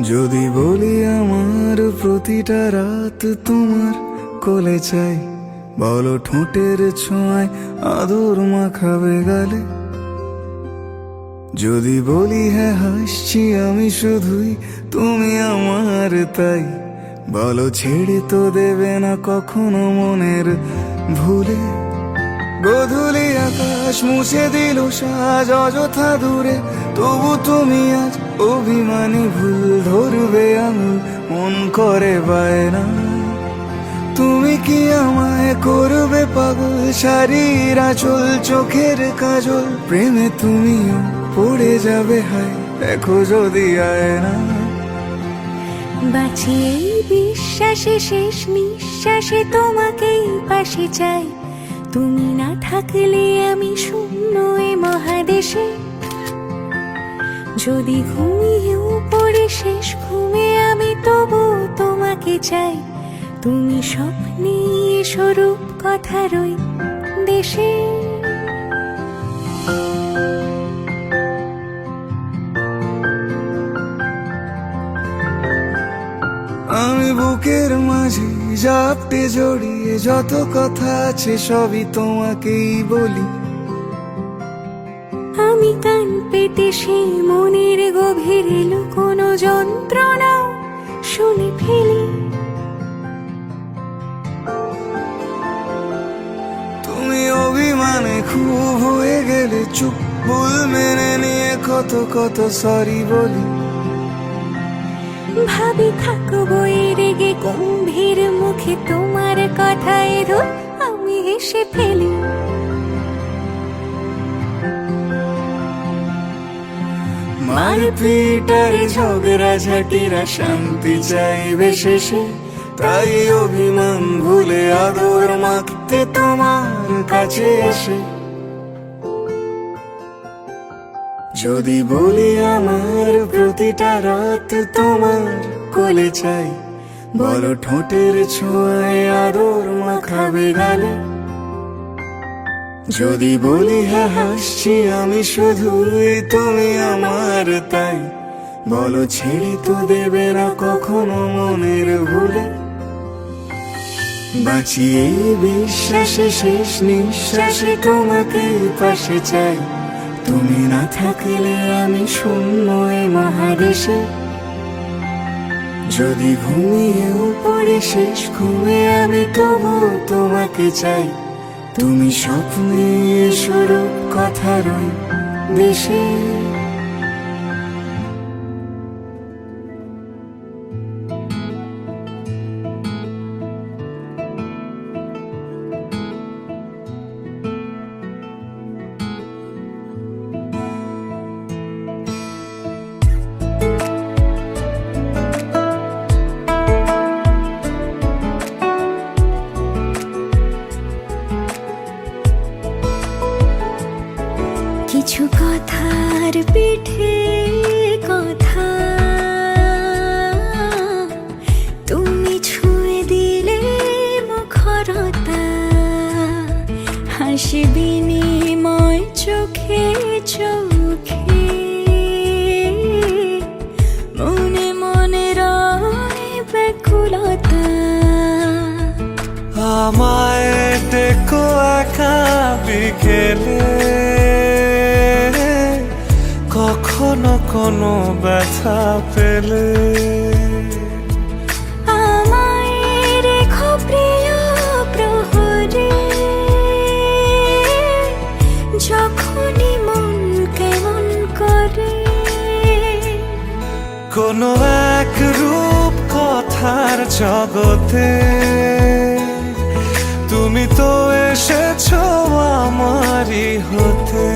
যদি বলি আমার প্রতিটা রাত তোমার কোলে চাই, বলো ঠোঁটের ছোঁয়ায় আদর মাখাবে গালে। যদি বলি হ্যাঁ হাসছি আমি শুধুই, তুমি আমার তাই, বলো ছেড়ে তো দেবে না কখনো মনের ভুলে। গোধূলি আকাশ মুছে দিল সাজ অযথা দূরে, তবু তুমি আজ অভিমানী ভুল ধরবে আঙুল, মন করে বায়না। তুমি কি আমায় করবে পাগল, শাড়ির আঁচল চোখের কাজল, প্রেমে তুমিও পড়ে যাবে হায় দেখো যদি আয়না। বাঁচি এই বিশ্বাসে শেষ নিঃশ্বাসে তোমাকেই পাশে চাই, তুমি না থাকলে আমি শূন্য এ মহাদেশে। যদি ঘুমিয়েও পড়ে শেষ ঘুমে আমি তবু তোমাকে চাই, তুমি স্বপ্নে স্বরূপ কথার ওই দেশে। আমি বুকের মাঝে জাপটে জড়িয়ে যত কথা আছে সবই তোমাকেই বলি। আমি কান পেতে সেই মনের গভীরে লুকোনো যন্ত্রণাও শুনে ফেলি। তুমি অভিমানে খুব হয়ে গেলে চুপ, ভুল মেনে নিয়ে কত কত সরি বলি। ভাবি থাকবো এই রেগে গম্ভীর মুখে তোমার কথায় ধর আমি হেসে ফেলি। মারপিট আর ঝগড়া ঝাঁটিরা শান্তি চাইবে শেষে, তাই অভিমান ভুলে আদর মাখতে তোমার কাছে এসে। যদি বলি আমার প্রতিটা রাত তোমার কোলে চাই, বলো ঠোঁটের ছোঁয়ায় আদর মাখাবে গালে। যদি বলি হ্যাঁ হাসছি আমি শুধুই, তুমি আমার তাই, বলো ছেড়ে তো দেবে না কখনো মনের ভুলে। বাঁচি এই বিশ্বাসে শেষ নিঃশ্বাসে তোমাকে পাশে চাই, তুমি না থাকলে আমি শূন্য এ মহাদেশে। যদি ঘুমিয়েও পড়ে শেষ ঘুমে আমি তবু তোমাকে চাই, তুমি স্বপ্নে স্বরূপ কথার ওই দেশে। কিছু কথার পিঠে কথা তুমি ছুঁয়ে দিলে মুখরতা, হাসি বিনিময় চোখে চোখে, মনে মনে রয় ব্যাকুলতা। আমায় দেখো একা বিকেলে, কখনো কোনো ব্যথা পেলে। আমায় রেখো প্রিয় প্রহরে, যখনই মন কেমন করে। কোনো এক রূপ কথার জগতে তুমি তো এসেছো আমারই হতে।